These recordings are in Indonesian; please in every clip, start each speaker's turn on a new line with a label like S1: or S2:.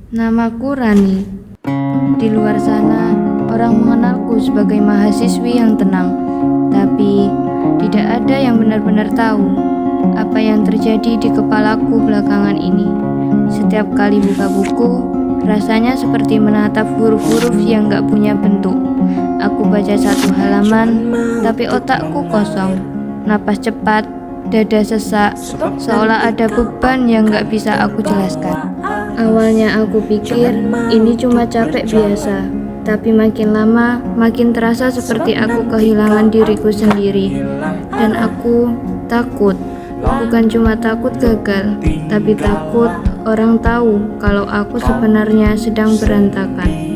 S1: Namaku Rani. Di luar sana, orang mengenalku sebagai mahasiswi yang tenang, tapi tidak ada yang benar-benar tahu apa yang terjadi di kepalaku belakangan ini. Setiap kali buka buku, rasanya seperti menatap huruf-huruf yang gak punya bentuk. Aku baca satu halaman, tapi otakku kosong. Napas cepat, dada sesak, seolah ada beban yang gak bisa aku jelaskan. Awalnya aku pikir ini cuma capek biasa, tapi makin lama makin terasa seperti aku kehilangan diriku sendiri. Dan aku takut, bukan cuma takut gagal, tapi takut orang tahu kalau aku sebenarnya sedang berantakan.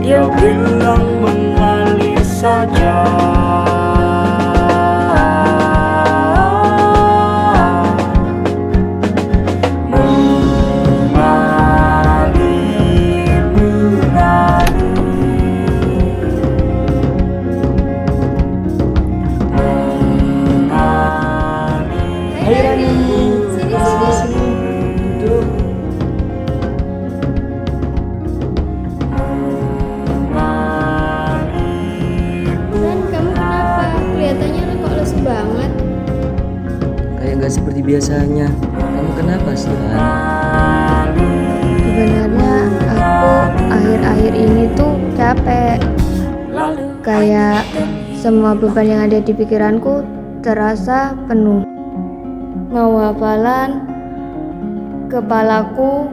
S2: Dia bilang mengalir saja, mengalir, mengalir. Hai Rani, sini. Duduk.
S1: Ran, kamu kenapa? Kelihatannya kok lesu banget.
S3: Kayak gak seperti biasanya. Kamu kenapa sih, Ran?
S1: Sebenarnya aku akhir-akhir ini tuh capek. Kayak semua beban yang ada di pikiranku terasa penuh. Mau hafalan, kepalaku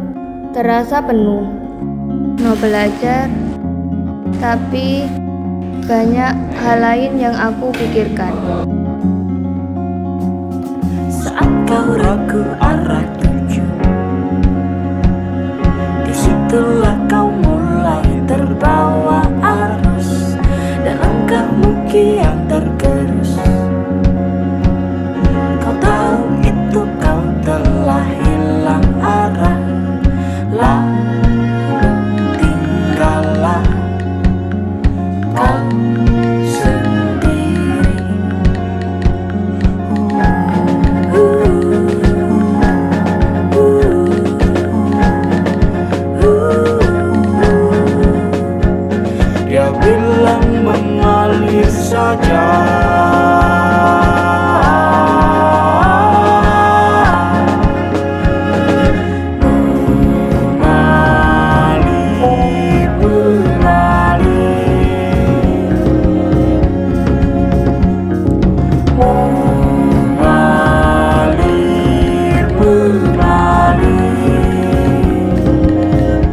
S1: terasa penuh. Mau belajar, tapi banyak hal lain yang aku pikirkan.
S2: Saat kau ragu arah tuju, disitulah kau mulai terbawa arus dan langkahmu kian tergerus. Kau tahu itu kau telah hilang arah, lalu tinggallah kau sendiri. Dia bilang mengalir saja, mengalir,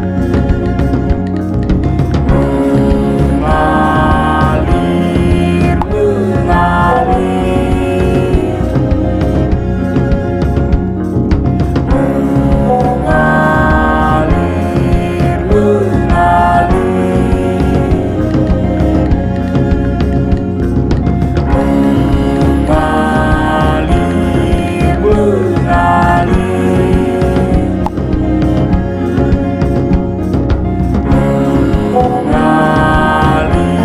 S2: mengalir,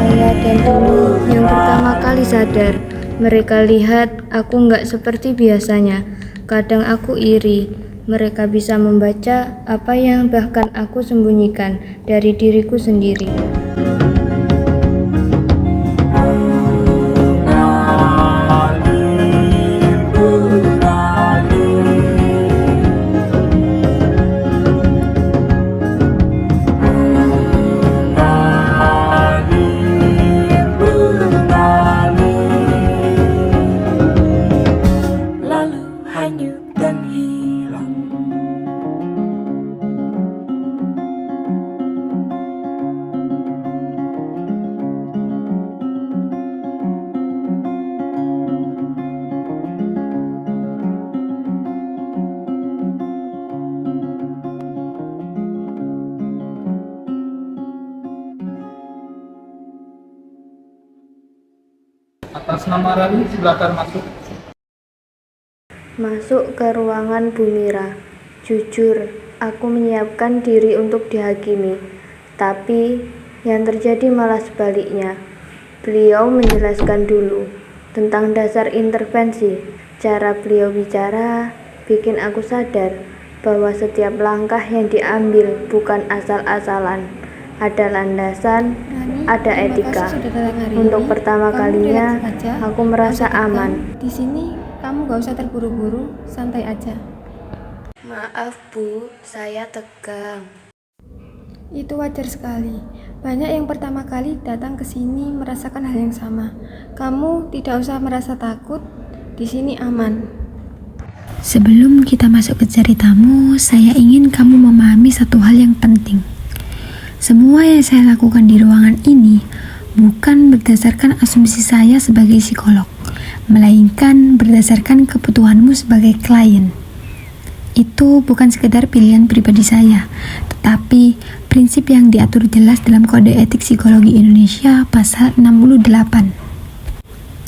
S1: Ayah dan ibu yang pertama kali sadar, mereka lihat aku nggak seperti biasanya. Kadang aku iri, mereka bisa membaca apa yang bahkan aku sembunyikan dari diriku sendiri.
S2: lalu hanyut dan hilang.
S4: Atas nama Rani, silakan masuk.
S1: Masuk ke ruangan Bu Mira. Jujur, aku menyiapkan diri untuk dihakimi. Tapi Yang terjadi malah sebaliknya. Beliau menjelaskan dulu tentang dasar intervensi. Cara beliau bicara bikin aku sadar bahwa setiap langkah yang diambil bukan asal-asalan. Ada landasan, ada etika. Untuk pertama kalinya, aku merasa aman.
S5: Di sini kamu gak usah terburu-buru, santai aja.
S1: Maaf Bu, saya tegang.
S5: Itu wajar sekali. Banyak yang pertama kali datang ke sini merasakan hal yang sama. Kamu tidak usah merasa takut. Di sini aman.
S6: Sebelum kita masuk ke ceritamu, saya ingin kamu memahami satu hal yang penting. Semua yang saya lakukan di ruangan ini bukan berdasarkan asumsi saya sebagai psikolog, melainkan berdasarkan kebutuhanmu sebagai klien. Itu bukan sekedar pilihan pribadi saya, tetapi prinsip yang diatur jelas dalam Kode Etik Psikologi Indonesia pasal 68.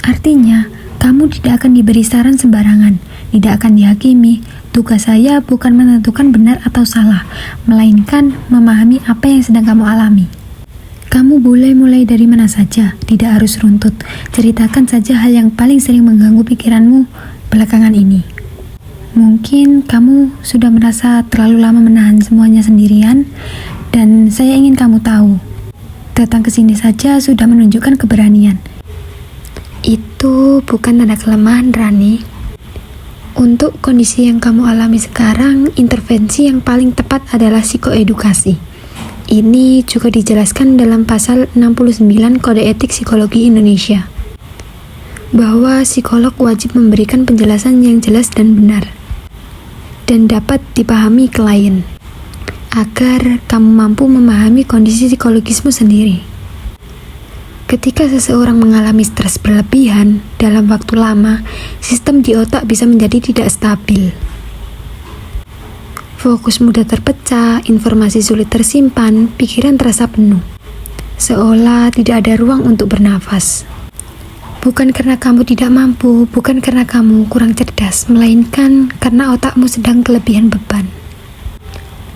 S6: Artinya, kamu tidak akan diberi saran sembarangan, tidak akan dihakimi. Tugas saya bukan menentukan benar atau salah, melainkan memahami apa yang sedang kamu alami. Kamu boleh mulai dari mana saja, tidak harus runtut. Ceritakan saja hal yang paling sering mengganggu pikiranmu belakangan ini. Mungkin kamu sudah merasa terlalu lama menahan semuanya sendirian, dan saya ingin kamu tahu, datang ke sini saja sudah menunjukkan keberanian. Itu bukan tanda kelemahan, Rani. Untuk kondisi yang kamu alami sekarang, intervensi yang paling tepat adalah psikoedukasi. Ini juga dijelaskan dalam pasal 69 Kode Etik Psikologi Indonesia, bahwa psikolog wajib memberikan penjelasan yang jelas dan benar dan dapat dipahami klien, agar kamu mampu memahami kondisi psikologismu sendiri. Ketika seseorang mengalami stres berlebihan dalam waktu lama, sistem di otak bisa menjadi tidak stabil. Fokus mudah terpecah, informasi sulit tersimpan, pikiran terasa penuh, seolah tidak ada ruang untuk bernafas. Bukan karena kamu tidak mampu, bukan karena kamu kurang cerdas, melainkan karena otakmu sedang kelebihan beban.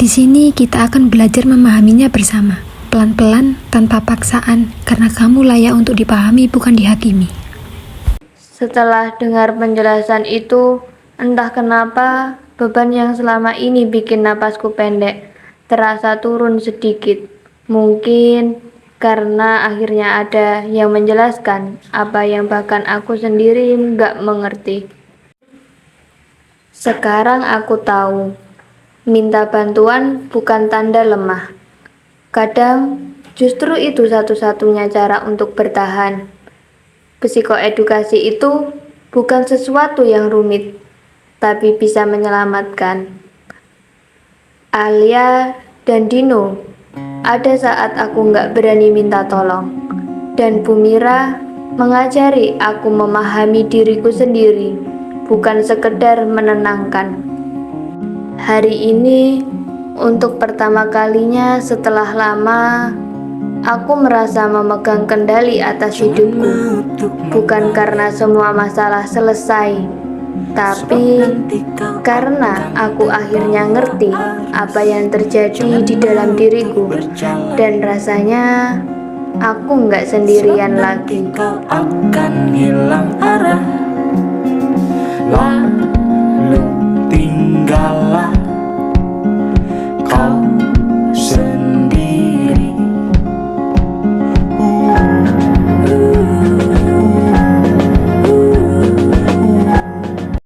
S6: Di sini kita akan belajar memahaminya bersama, pelan-pelan, tanpa paksaan, karena kamu layak untuk dipahami, bukan dihakimi.
S1: Setelah dengar penjelasan itu, entah kenapa beban yang selama ini bikin napasku pendek terasa turun sedikit. Mungkin karena akhirnya ada yang menjelaskan apa yang bahkan aku sendiri nggak mengerti. Sekarang aku tahu, minta bantuan bukan tanda lemah. Kadang justru itu satu-satunya cara untuk bertahan. Psikoedukasi itu bukan sesuatu yang rumit, tapi bisa menyelamatkan. Alia dan Dino, ada saat aku nggak berani minta tolong, dan Bu Mira mengajari aku memahami diriku sendiri, bukan sekedar menenangkan. Hari ini, untuk pertama kalinya setelah lama, aku merasa memegang kendali atas hidupku, bukan karena semua masalah selesai, tapi karena aku akhirnya ngerti apa yang terjadi di dalam diriku, dan rasanya aku nggak sendirian lagi.
S2: Kau akan hilang arah.